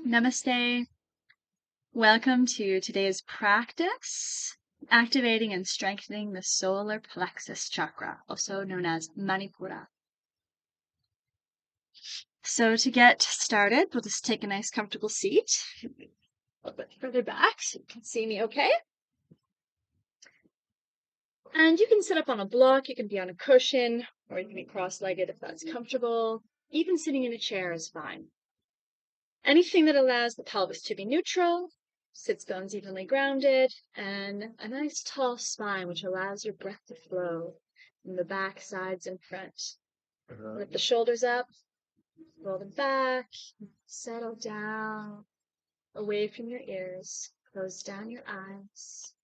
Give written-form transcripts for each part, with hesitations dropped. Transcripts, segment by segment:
Namaste. Welcome to today's practice, activating and strengthening the solar plexus chakra, also known as Manipura. So to get started, we'll just take a nice comfortable seat, a little bit further back so you can see me okay. And you can sit up on a block, you can be on a cushion, or you can be cross-legged if that's comfortable. Even sitting in a chair is fine. Anything that allows the pelvis to be neutral, sits bones evenly grounded, and a nice tall spine which allows your breath to flow from the back, sides, and front. Lift the shoulders up, roll them back, settle down, away from your ears, close down your eyes,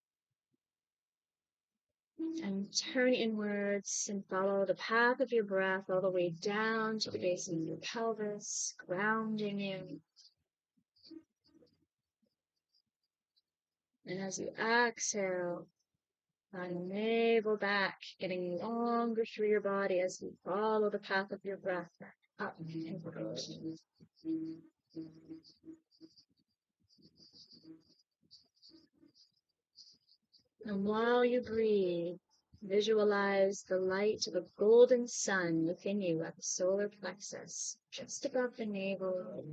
and turn inwards and follow the path of your breath all the way down to the base of your pelvis, grounding you. And as you exhale, find the navel back, getting longer through your body as you follow the path of your breath up and forward. And while you breathe, visualize the light of a golden sun within you at the solar plexus, just above the navel.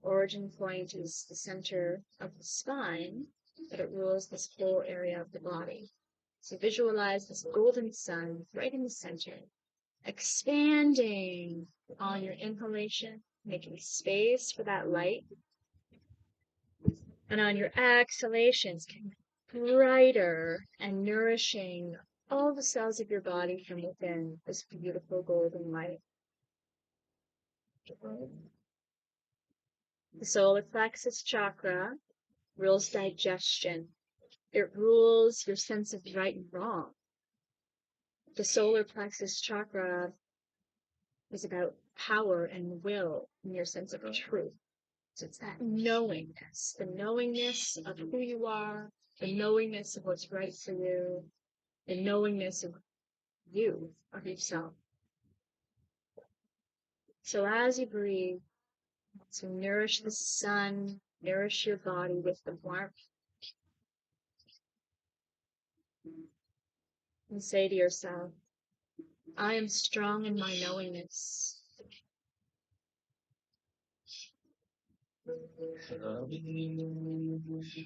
Origin point is the center of the spine, but it rules this whole area of the body. So visualize this golden sun right in the center, expanding on your inhalation, making space for that light. And on your exhalations, getting brighter and nourishing all the cells of your body from within this beautiful golden light. The solar plexus chakra rules digestion. It rules your sense of right and wrong. The solar plexus chakra is about power and will and your sense of truth. So it's that knowingness, the knowingness of who you are, the knowingness of what's right for you, the knowingness of you, of yourself. So as you breathe, so nourish the sun, nourish your body with the warmth. And say to yourself, I am strong in my knowingness.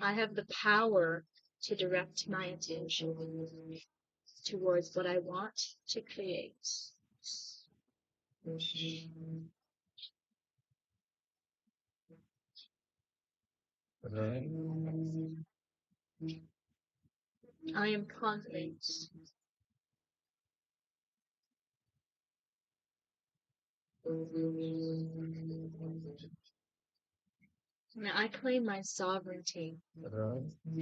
I have the power to direct my attention towards what I want to create. I am confident. Now I claim my sovereignty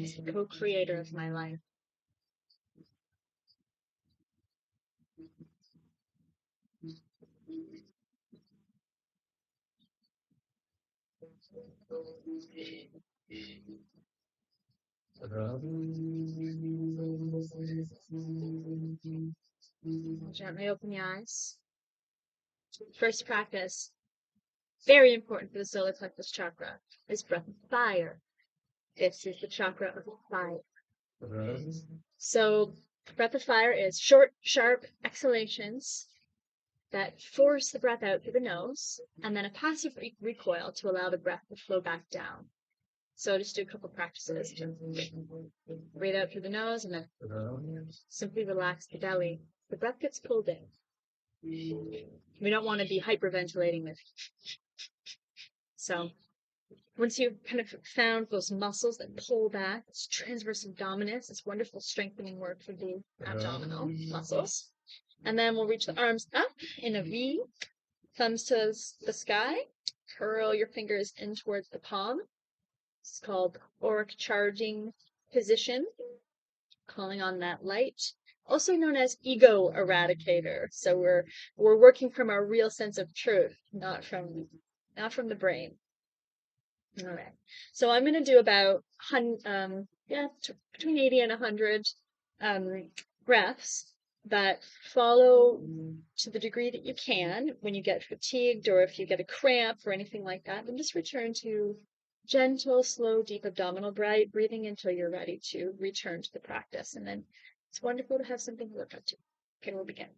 as the co-creator of my life. Gently open the eyes. First practice, very important for the solar plexus chakra, is breath of fire. This is the chakra of fire. So breath of fire is short, sharp exhalations that force the breath out through the nose, and then a passive recoil to allow the breath to flow back down. So just do a couple practices. Breathe out through the nose and then simply relax the belly. The breath gets pulled in. We don't want to be hyperventilating with. So once you've kind of found those muscles that pull back, it's transverse abdominis, it's wonderful strengthening work for the abdominal muscles. And then we'll reach the arms up in a V, thumbs to the sky, curl your fingers in towards the palm. It's called auric charging position, calling on that light, also known as ego eradicator. So we're working from our real sense of truth, not from the brain. All right. So I'm going to do about between 80 and 100 breaths. But follow to the degree that you can. When you get fatigued or if you get a cramp or anything like that, then just return to gentle, slow, deep abdominal breathing until you're ready to return to the practice. And then it's wonderful to have something to look up to. Okay, we'll begin.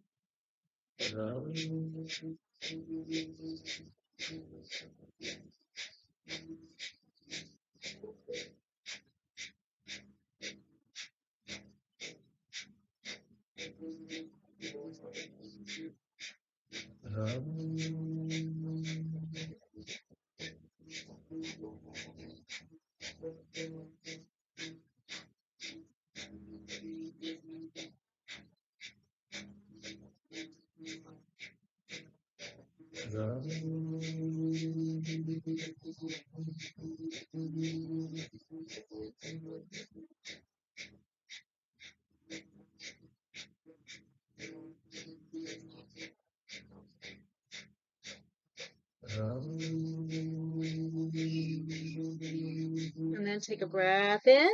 And then take a breath in.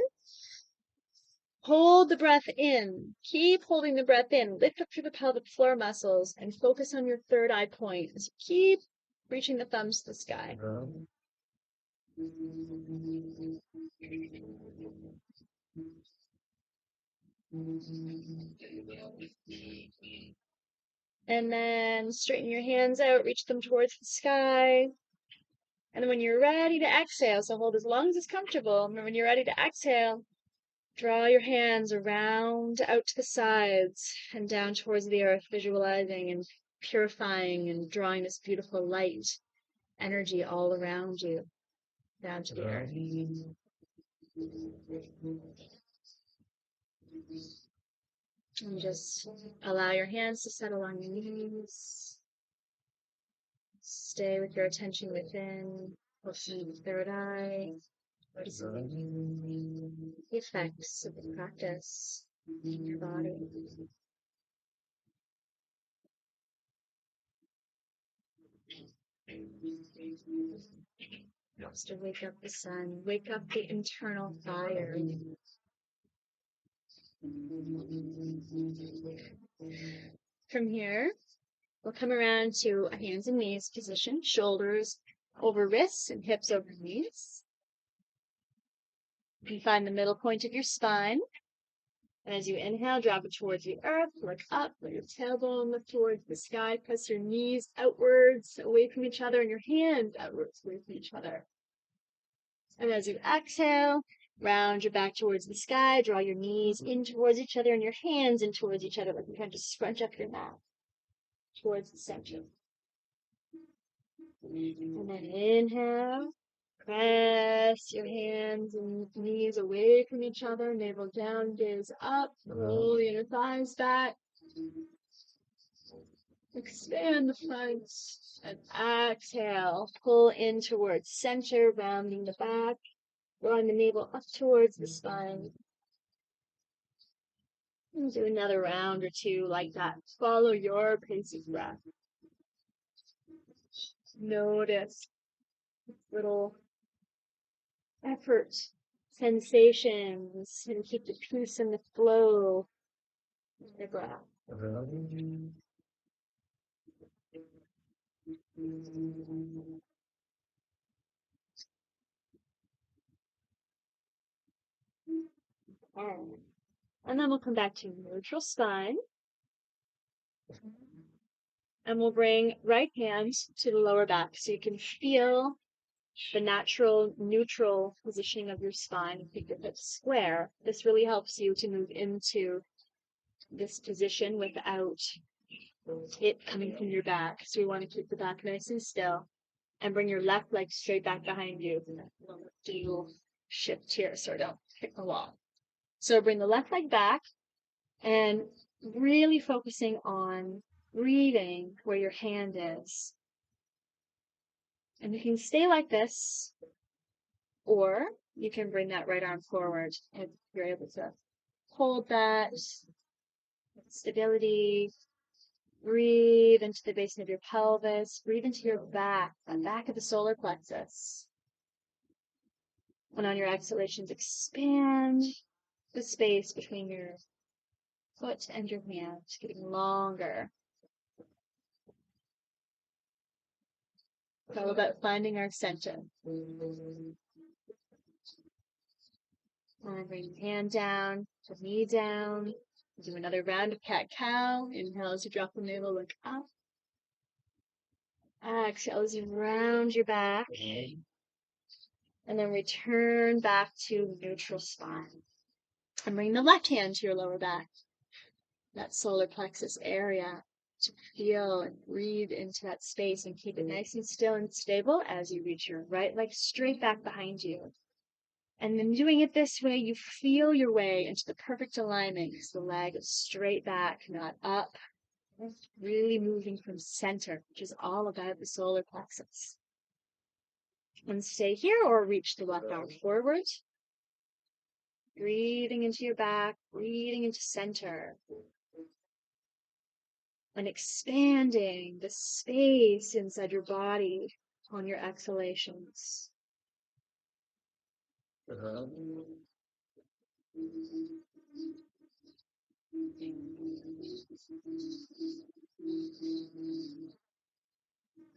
Hold the breath in. Keep holding the breath in. Lift up through the pelvic floor muscles and focus on your third eye point as you keep reaching the thumbs to the sky. And then straighten your hands out, reach them towards the sky. And then when you're ready to exhale, so hold as long as it's comfortable. And when you're ready to exhale, draw your hands around out to the sides and down towards the earth, visualizing and purifying and drawing this beautiful light energy all around you down to the earth. And just allow your hands to settle on your knees. Stay with your attention within, opening the third eye, noticing the effects of the practice in your body. Just to wake up the sun, wake up the internal fire. From here, we'll come around to a hands and knees position, shoulders over wrists and hips over knees. You can find the middle point of your spine. And as you inhale, drop it towards the earth, look up, let your tailbone look towards the sky, press your knees outwards, away from each other, and your hands outwards, away from each other. And as you exhale, round your back towards the sky, draw your knees in towards each other and your hands in towards each other, like you're trying to scrunch up your mat towards the center. And then inhale, press your hands and knees away from each other, navel down, gaze up, roll the inner thighs back. Expand the front and exhale, pull in towards center, rounding the back, drawing the navel up towards the spine. And do another round or two like that. Follow your pace of breath. Notice little effort, sensations, and keep the peace and the flow in the breath. And then we'll come back to neutral spine. And we'll bring right hand to the lower back so you can feel the natural neutral positioning of your spine. Keep your hips square. This really helps you to move into this position without it coming from your back. So we want to keep the back nice and still and bring your left leg straight back behind you. Do a little shift here so don't hit the wall. So bring the left leg back and really focusing on breathing where your hand is. And you can stay like this, or you can bring that right arm forward if you're able to hold that stability. Breathe into the basin of your pelvis. Breathe into your back, the back of the solar plexus. And on your exhalations, expand the space between your foot and your hand, getting longer. It's all about finding our center. And bring your hand down, the knee down. Do another round of cat-cow. Inhale as you drop the navel, look up. Exhale as you round your back. And then return back to neutral spine. And bring the left hand to your lower back. That solar plexus area. To feel and breathe into that space and keep it nice and still and stable as you reach your right leg straight back behind you. And then doing it this way, you feel your way into the perfect alignment because the leg is straight back, not up. Really moving from center, which is all about the solar plexus. And stay here or reach the left arm forward. Breathing into your back, breathing into center. And expanding the space inside your body on your exhalations.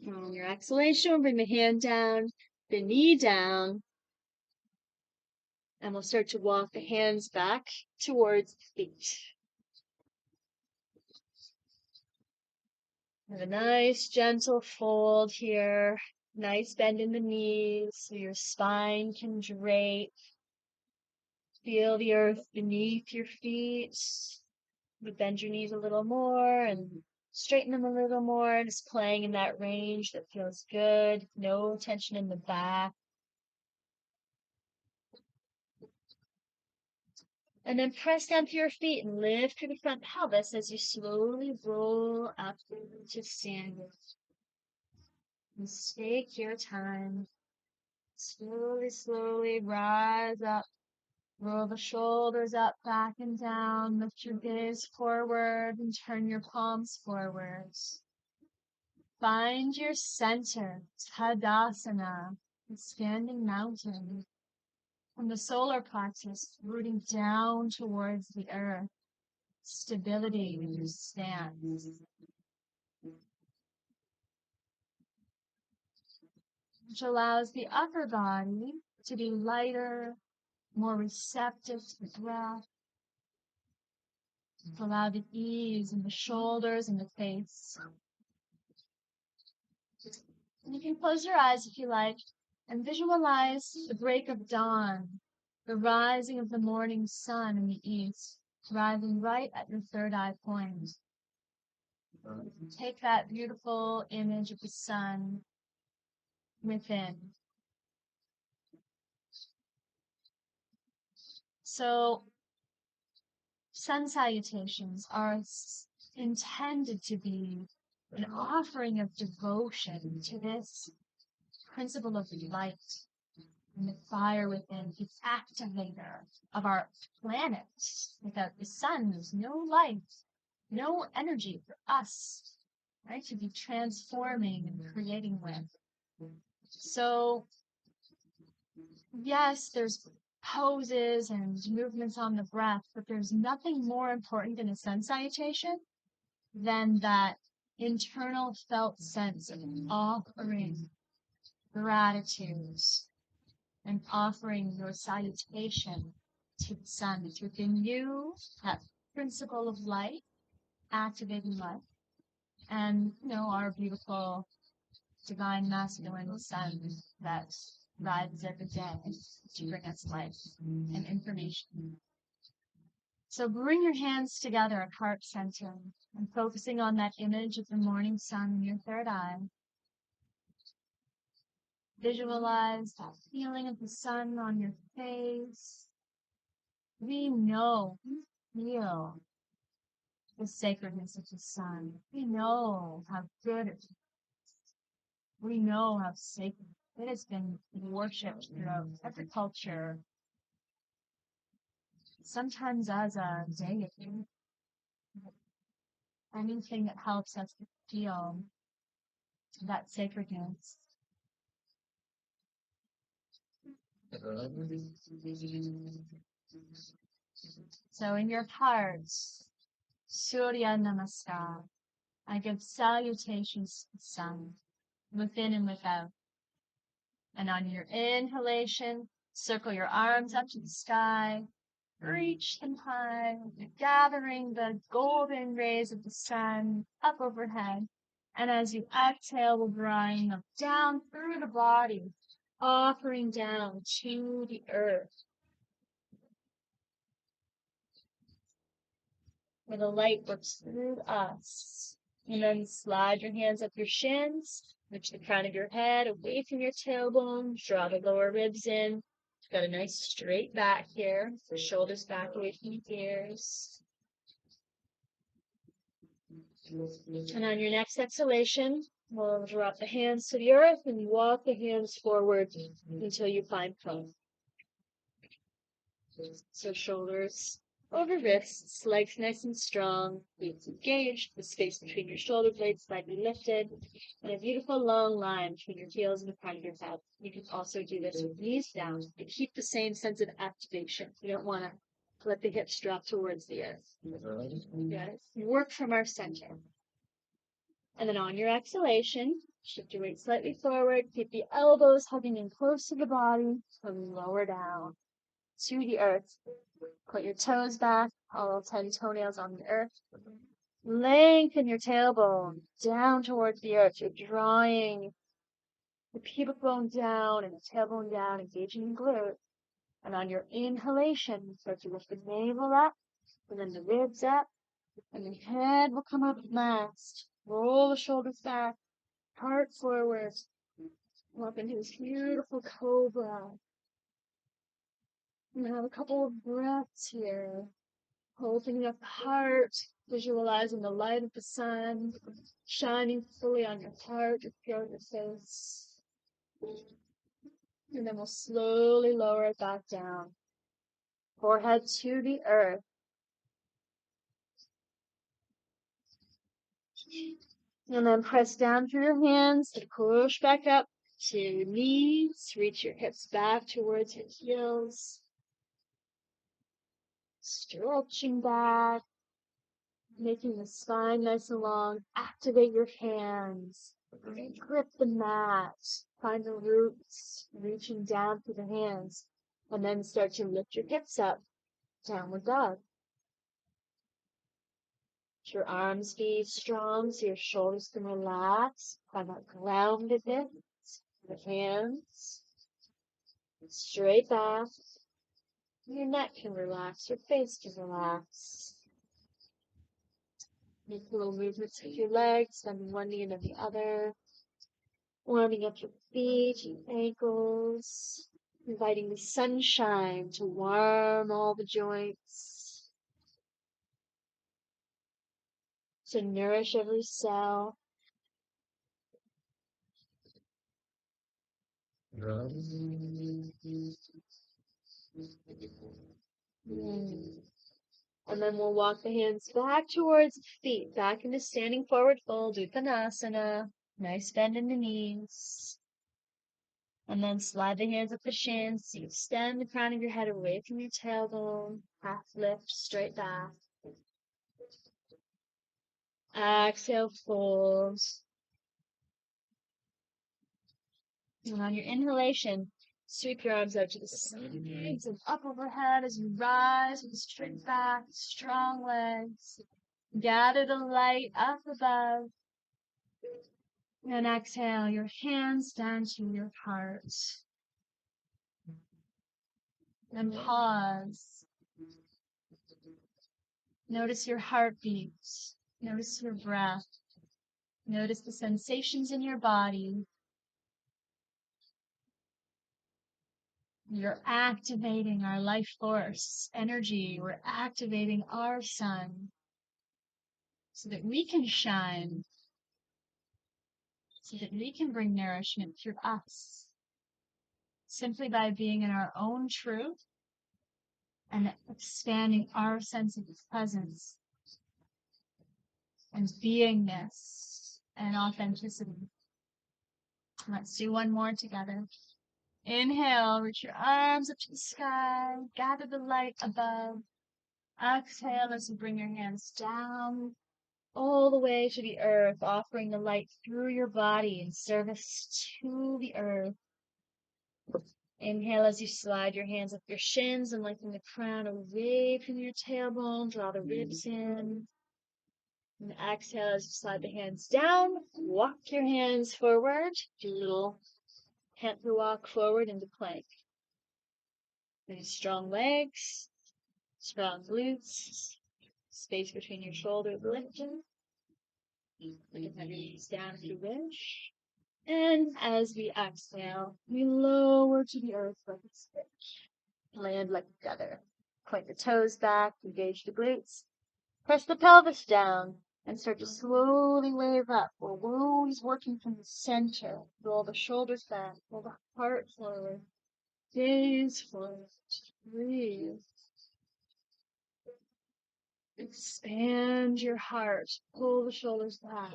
On your exhalation, bring the hand down, the knee down, and we'll start to walk the hands back towards the feet. Have a nice gentle fold here, nice bend in the knees so your spine can drape. Feel the earth beneath your feet. You bend your knees a little more and straighten them a little more, just playing in that range that feels good. No tension in the back. And then press down to your feet and lift through the front pelvis as you slowly roll up to standing. And take your time. Slowly, slowly rise up. Roll the shoulders up, back and down. Lift your gaze forward and turn your palms forwards. Find your center, Tadasana, the standing mountain. From the solar plexus, rooting down towards the earth. Stability in your stance. Which allows the upper body to be lighter, more receptive to the breath. Allow the ease in the shoulders and the face. And you can close your eyes if you like and visualize the break of dawn, the rising of the morning sun in the east, rising right at your third eye point. Take that beautiful image of the sun within. So, sun salutations are intended to be an offering of devotion to this principle of light and the fire within, the activator of our planet. Without the sun, there's no life, no energy for us, right, to be transforming and creating with. So, yes, there's poses and movements on the breath, but there's nothing more important in a sun salutation than that internal felt sense of offering gratitude and offering your salutation to the sun. It's within you, that principle of light, activating life, and, our beautiful divine masculine sun that rises every day to bring us life and information. So bring your hands together at heart center and focusing on that image of the morning sun in your third eye. Visualize that feeling of the sun on your face. We feel the sacredness of the sun. We know how good it is. We know how sacred it has been worshipped throughout every culture, sometimes as a deity. Anything that helps us to feel that sacredness. So in your hearts, Surya Namaskar. I give salutations to the sun, within and without. And on your inhalation, circle your arms up to the sky, reach them high, gathering the golden rays of the sun up overhead. And as you exhale, we'll drawing them down through the body, offering down to the earth, where the light works through us. And then slide your hands up your shins, reach the crown of your head away from your tailbone, draw the lower ribs in. Got a nice straight back here, the shoulders back away from the ears. And on your next exhalation, we'll drop the hands to the earth and walk the hands forward until you find plank. So shoulders over wrists, legs nice and strong, glutes engaged, the space between your shoulder blades slightly lifted, and a beautiful long line between your heels and the front of your head. You can also do this with knees down and keep the same sense of activation. You don't want to let the hips drop towards the earth. Yes. Work from our center. And then on your exhalation, shift your weight slightly forward, keep the elbows hugging in close to the body, and lower down to the earth. Put your toes back, all 10 toenails on the earth. Lengthen your tailbone down towards the earth. You're drawing the pubic bone down and the tailbone down, engaging the glute. And on your inhalation, start to lift the navel up, and then the ribs up, and the head will come up last. Roll the shoulders back, heart forward. Up into this beautiful cobra. And have a couple of breaths here. Opening up the heart, visualizing the light of the sun shining fully on your heart, your throat, your face. And then we'll slowly lower it back down. Forehead to the earth. And then press down through your hands to push back up to your knees. Reach your hips back towards your heels. Stretching back. Making the spine nice and long. Activate your hands. Grip the mat. Find the roots. Reaching down through the hands. And then start to lift your hips up. Downward dog. Let your arms be strong so your shoulders can relax. Find that groundedness. The hands. Straight back. Your neck can relax. Your face can relax. Make little movements with your legs, bending one knee and then the other. Warming up your feet, your ankles. Inviting the sunshine to warm all the joints. To nourish every cell. And then we'll walk the hands back towards the feet, back into standing forward fold, Uttanasana. Nice bend in the knees. And then slide the hands up the shins. So you extend the crown of your head away from your tailbone. Half lift, straight back. Exhale, fold. And on your inhalation, sweep your arms out to the sides and up overhead as you rise with a straight back, strong legs. Gather the light up above. And exhale, your hands down to your heart. And pause. Notice your heartbeat. Notice your breath. Notice the sensations in your body. You're activating our life force, energy. We're activating our sun so that we can shine, so that we can bring nourishment through us. Simply by being in our own truth and expanding our sense of presence and beingness and authenticity. Let's do one more together. Inhale, reach your arms up to the sky, gather the light above. Exhale as you bring your hands down all the way to the earth, offering the light through your body in service to the earth. Inhale as you slide your hands up your shins and lengthen the crown away from your tailbone. Draw the ribs in. And exhale as you slide the hands down. Walk your hands forward. Do a little panther walk forward into plank. Nice strong legs, strong glutes, space between your shoulders lifted. You can have your knees down if you wish. And as we exhale, we lower to the earth like a stick. Land like a feather. Point the toes back, engage the glutes. Press the pelvis down and start to slowly wave up. We're always working from the center. Roll the shoulders back, roll the heart forward. Gaze forward. Breathe. Expand your heart. Pull the shoulders back.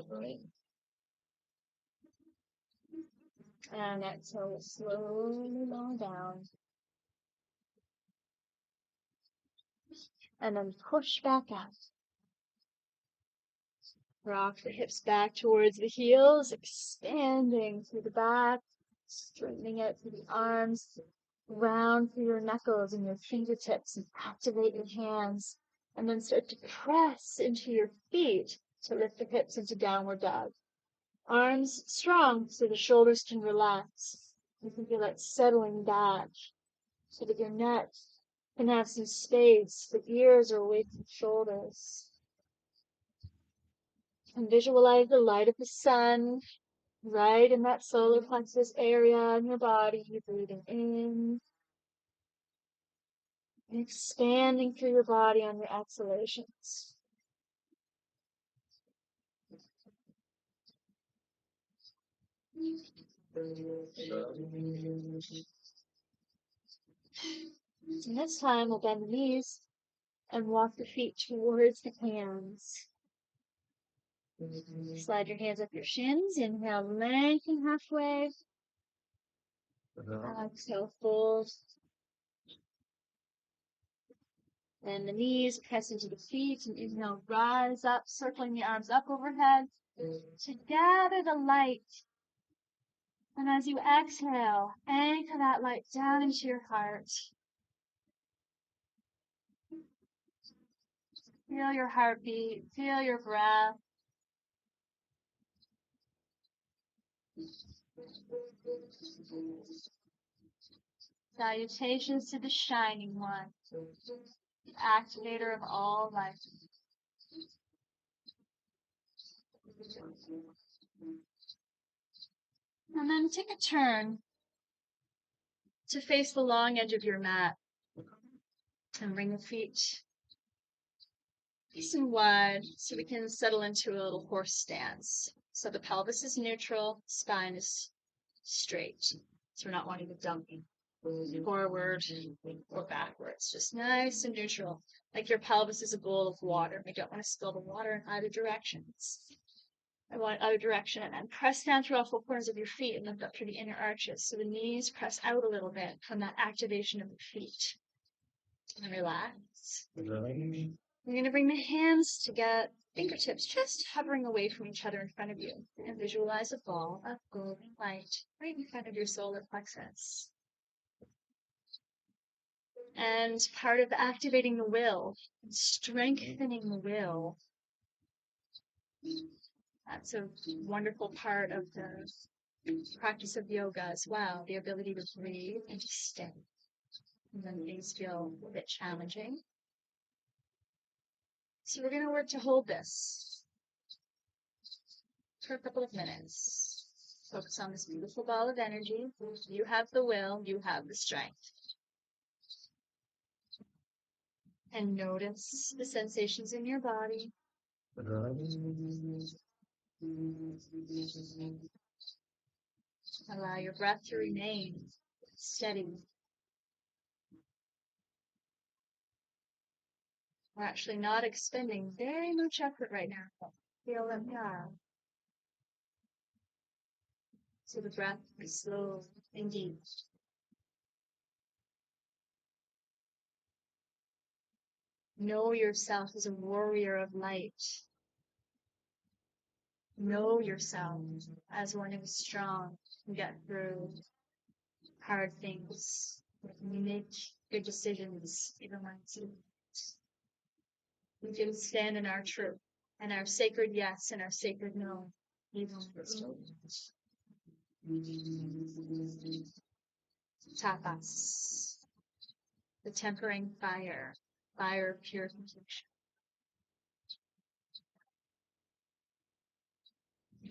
And exhale, slowly lower down. And then push back out. Rock the hips back towards the heels, expanding through the back, straightening out through the arms, round through your knuckles and your fingertips, and activate your hands. And then start to press into your feet to lift the hips into downward dog. Arms strong so the shoulders can relax. You can feel it settling back so that your neck can have some space. The ears are away from the shoulders. And visualize the light of the sun right in that solar plexus area in your body. You're breathing in, and expanding through your body on your exhalations. And this time we'll bend the knees and walk the feet towards the hands. Slide your hands up your shins. Inhale, lengthen halfway. Exhale, fold. And the knees press into the feet. And inhale, rise up, circling the arms up overhead to gather the light. And as you exhale, anchor that light down into your heart. Feel your heartbeat, feel your breath. Salutations to the Shining One, the activator of all life. And then take a turn to face the long edge of your mat and bring the feet nice and wide so we can settle into a little horse stance. So the pelvis is neutral, spine is straight. So we're not wanting to dump forward or backwards, just nice and neutral. Like your pelvis is a bowl of water. We don't want to spill the water in either directions. I want other direction, and then press down through all four corners of your feet and lift up through the inner arches. So the knees press out a little bit from that activation of the feet. And relax. You're going to bring the hands to get fingertips just hovering away from each other in front of you. And visualize a ball of golden light right in front of your solar plexus. And part of activating the will, strengthening the will, that's a wonderful part of the practice of yoga as well, the ability to breathe and to stay. And then things feel a bit challenging. So we're going to work to hold this for a couple of minutes. Focus on this beautiful ball of energy. You have the will, you have the strength. And notice the sensations in your body. Allow your breath to remain steady. We're actually not expending very much effort right now. Feel that now. So the breath is slow and deep. Know yourself as a warrior of light. Know yourself as one who is strong, can get through hard things, make good decisions, even when it's we can stand in our truth and our sacred yes and our sacred no, even when it's challenged. Tapas, the tempering fire, fire of purification.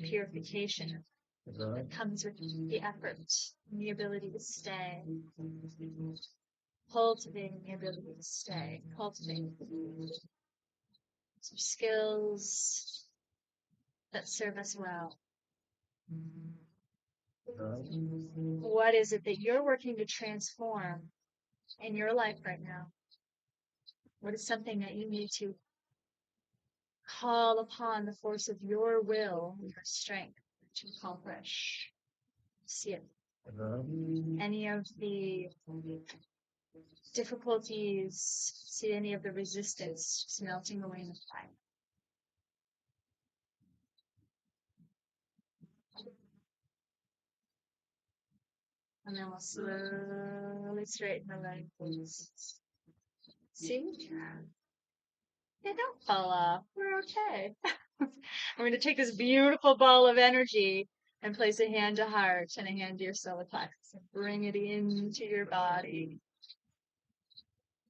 Purification that comes with the effort and the ability to stay. Cultivating the ability to stay. Cultivating some skills that serve us well. What is it that you're working to transform in your life right now? What is something that you need to call upon the force of your will, your strength to accomplish? See it. Any of the difficulties, see any of the resistance just melting away in the fire. And then we'll slowly straighten the legs. See? Yeah, don't fall off. We're okay. I'm going to take this beautiful ball of energy and place a hand to heart and a hand to your solar plexus and bring it into your body.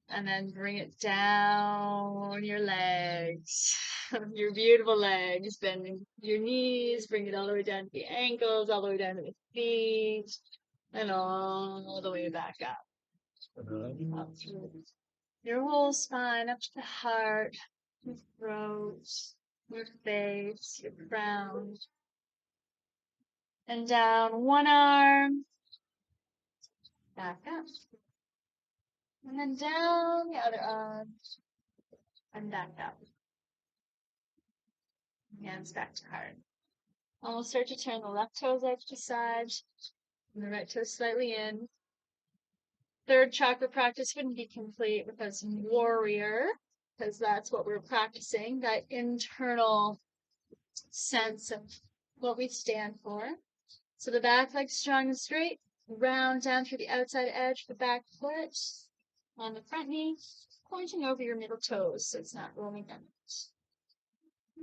And then bring it down your legs, your beautiful legs, bending your knees, bring it all the way down to the ankles, all the way down to the feet, and all the way back up. Up through your whole spine, up to the heart, your throat, your face, your crown, and down one arm, back up, and then down the other arm, and back up. Hands back to heart. And we'll start to turn the left toes edge to side, and the right toes slightly in. Third chakra practice wouldn't be complete without some warrior, because that's what we're practicing, that internal sense of what we stand for. So the back leg strong and straight, round down through the outside edge of the back foot, on the front knee, pointing over your middle toes so it's not rolling down.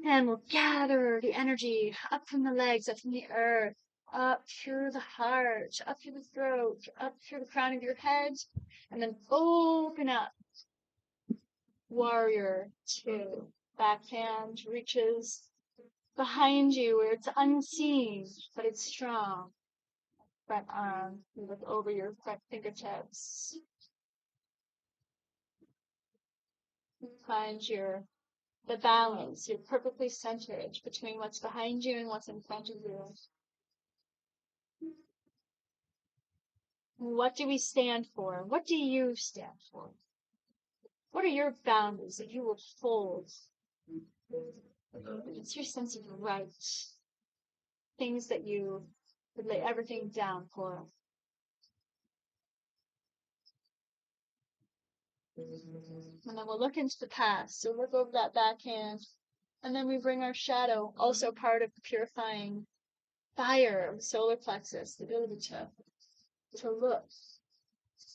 And we'll gather the energy up from the legs, up from the earth, up through the heart, up through the throat, up through the crown of your head, and then open up. Warrior 2. Back hand reaches behind you where it's unseen, but it's strong. Front arm, you look over your front fingertips. Find the balance. You're perfectly centered between what's behind you and what's in front of you. What do we stand for? What do you stand for? What are your boundaries that you will hold? It's your sense of right. Things that you would lay everything down for. And then we'll look into the past. So look over that backhand. And then we bring our shadow, also part of the purifying fire of the solar plexus, the ability to look,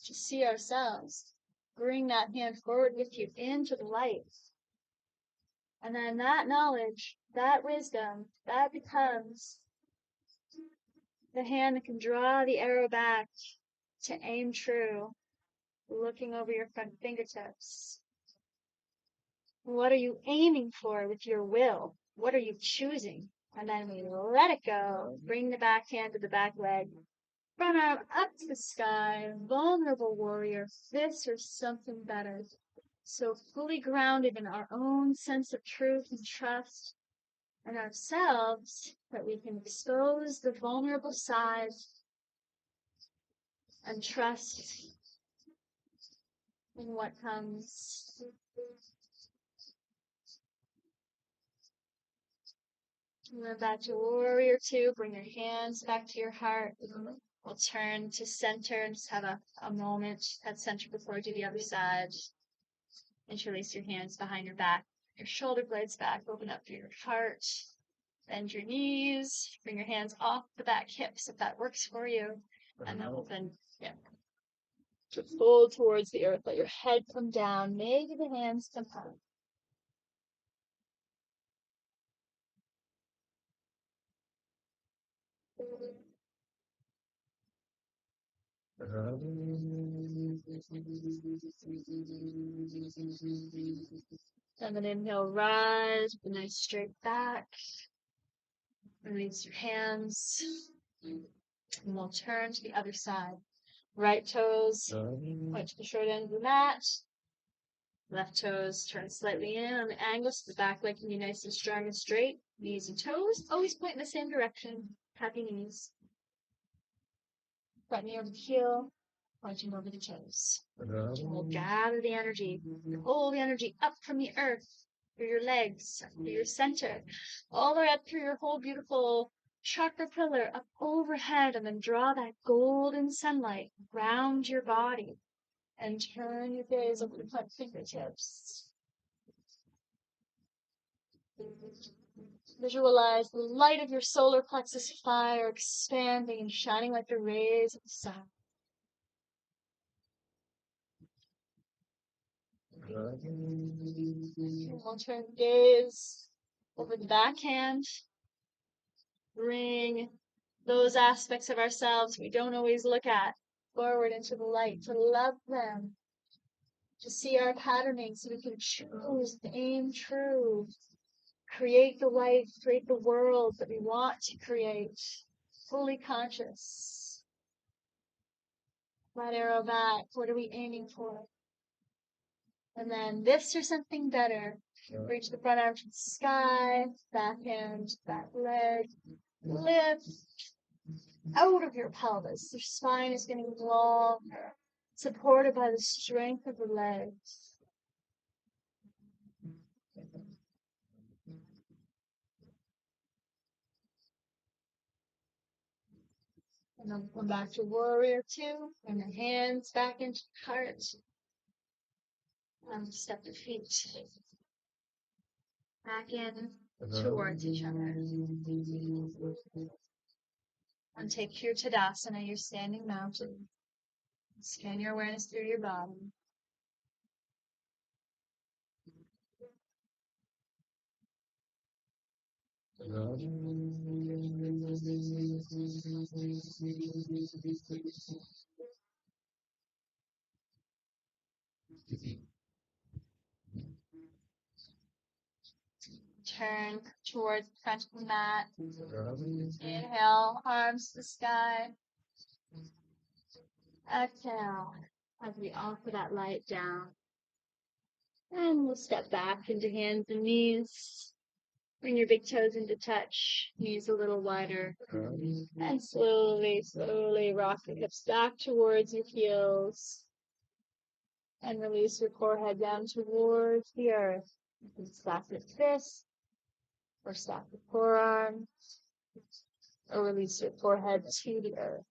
to see ourselves. Bring that hand forward with you into the light. And then that knowledge, that wisdom, that becomes the hand that can draw the arrow back to aim true, looking over your front fingertips. What are you aiming for with your will? What are you choosing? And then we let it go. Bring the back hand to the back leg. Front arm up to the sky. Vulnerable warrior. This or something better. So fully grounded in our own sense of truth and trust in ourselves that we can expose the vulnerable side and trust in what comes. And then back to warrior 2. Bring your hands back to your heart. We'll turn to center and just have a moment at center before we do the other side. Interlace your hands behind your back, your shoulder blades back, open up your heart, bend your knees, bring your hands off the back hips if that works for you, and then open, to fold towards the earth. Let your head come down, maybe the hands come up. And then inhale, rise with a nice straight back. Release your hands. And we'll turn to the other side. Right toes point to the short end of the mat. Left toes turn slightly in on the angle so the back leg can be nice and strong and straight. Knees and toes always point in the same direction. Happy knees. Front knee over the heel, pointing over the toes. We'll gather the energy, pull the energy up from the earth, through your legs, through your center, all the way up through your whole beautiful chakra pillar, up overhead, and then draw that golden sunlight around your body, and turn your gaze over the front fingertips. Visualize the light of your solar plexus fire expanding and shining like the rays of the sun. We'll turn the gaze over the backhand. Bring those aspects of ourselves we don't always look at forward into the light, to love them, to see our patterning so we can choose to aim true, create the life, create the world that we want to create, fully conscious. Flat arrow back, what are we aiming for? And then this or something better. Reach the front arm to the sky, back hand, back leg, lift out of your pelvis. Your spine is getting longer, supported by the strength of the legs. And then come back to warrior two, and the hands back into the heart. And step the feet back in towards each other. And take your Tadasana, your standing mountain. Scan your awareness through your body. Turn towards the front of the mat. Inhale, arms to the sky. Exhale, as we offer that light down. And we'll step back into hands and knees. Bring your big toes into touch, knees a little wider. And slowly, slowly rock the hips back towards your heels. And release your forehead down towards the earth. You can stack your fists, or stack the forearms, or release your forehead to the earth.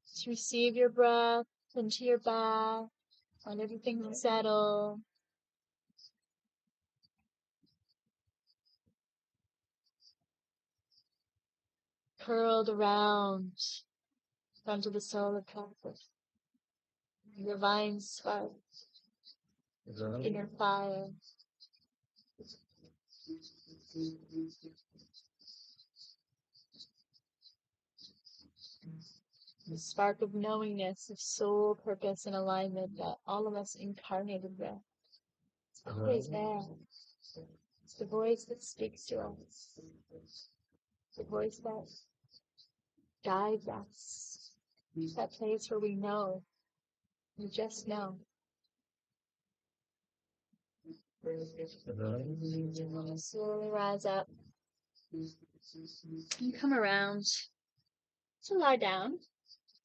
Just receive your breath into your back, let everything settle. Curled around onto the solar plexus. Divine spark, inner fire. The spark of knowingness, of soul, purpose, and alignment that all of us incarnated with. It's always there. It's the voice that speaks to us. The voice that guides us. That place where we know. We just know. Slowly rise up and come around to lie down.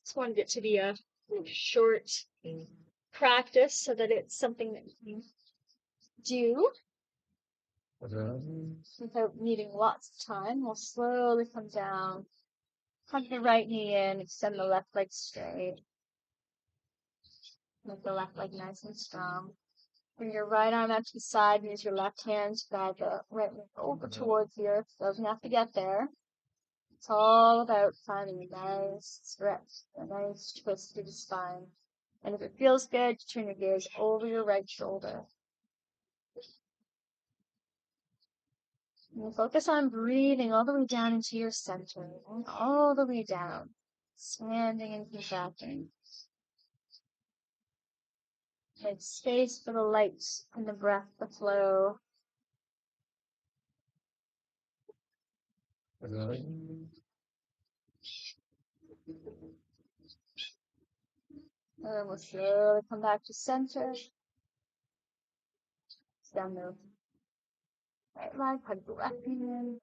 Just wanted it to be a short practice so that it's something that you do without needing lots of time. We'll slowly come down, hug the right knee in, extend the left leg straight, make the left leg nice and strong. Bring your right arm out to the side and use your left hand to guide the right leg over towards the earth. Doesn't have to get there. It's all about finding a nice stretch, a nice twist to the spine. And if it feels good, turn your gaze over your right shoulder. And focus on breathing all the way down into your center, and all the way down, expanding and contracting. Make space for the light and the breath to flow. And then we'll slowly come back to center. Down the right leg, hug the left knee in.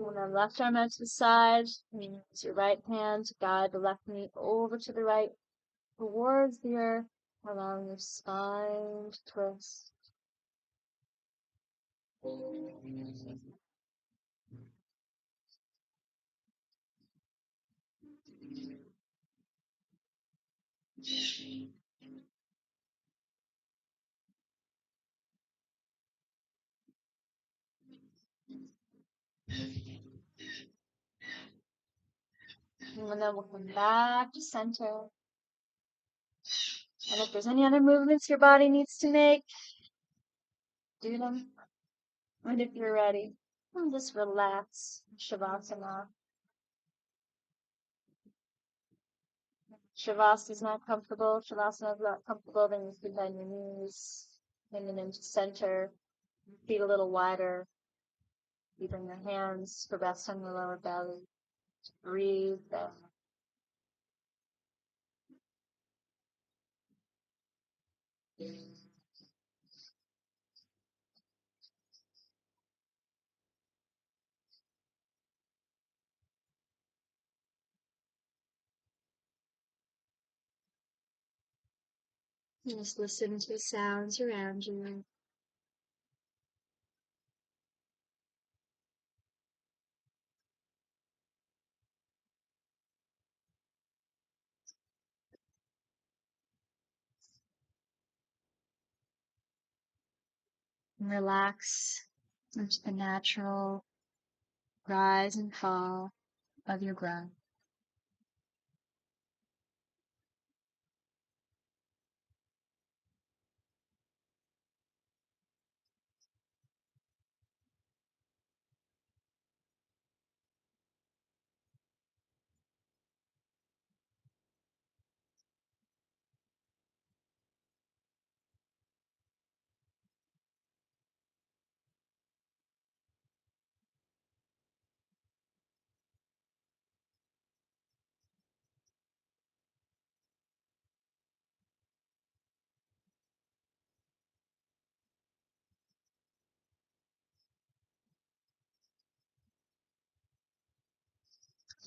And then left arm out to the side. Use your right hand to guide the left knee over to the right, towards the earth, allowing your spine to twist. And then we'll come back to center. And if there's any other movements your body needs to make, do them. And if you're ready, just relax. Shavasana. Shavasana is not comfortable. Shavasana is not comfortable. Then you can bend your knees, bringing into center. Feet a little wider. You bring your hands for rest on your lower belly. Breathe. Just listen to the sounds around you. And relax into the natural rise and fall of your breath.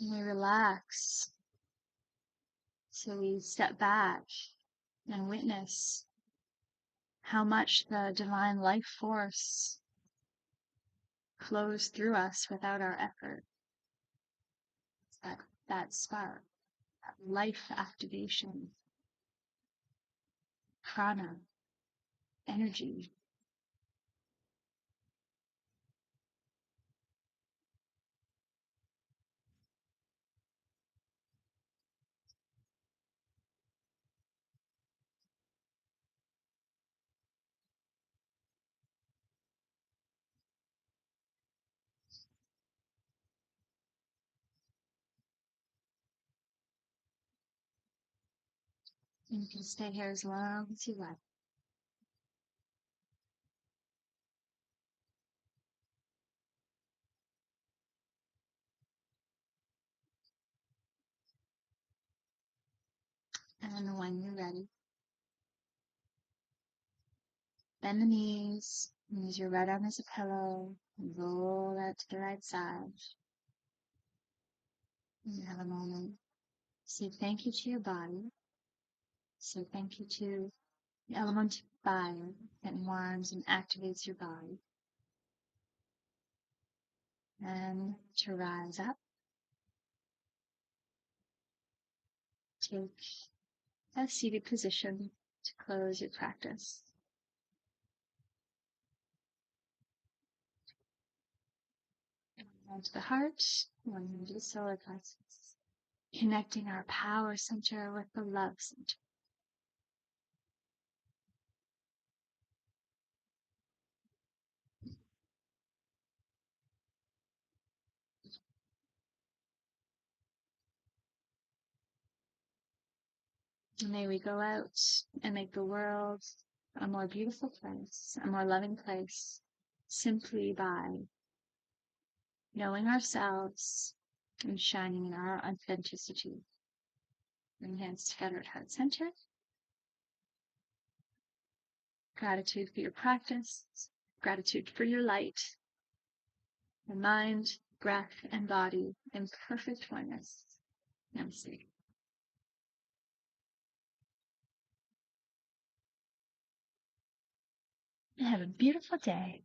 And we relax. So we step back and witness how much the divine life force flows through us without our effort. That spark, that life activation, prana, energy. And you can stay here as long as you like. And when you're ready, bend the knees, use your right arm as a pillow, and roll out to the right side. And have a moment. Say thank you to your body. Say thank you to the element of fire that warms and activates your body. And to rise up, take a seated position to close your practice. And to the heart, one to the solar plexus, connecting our power center with the love center. And may we go out and make the world a more beautiful place, a more loving place, simply by knowing ourselves and shining in our authenticity. Bring hands together at heart center. Gratitude for your practice, gratitude for your light, your mind, breath, and body in perfect oneness. Namaste. And have a beautiful day.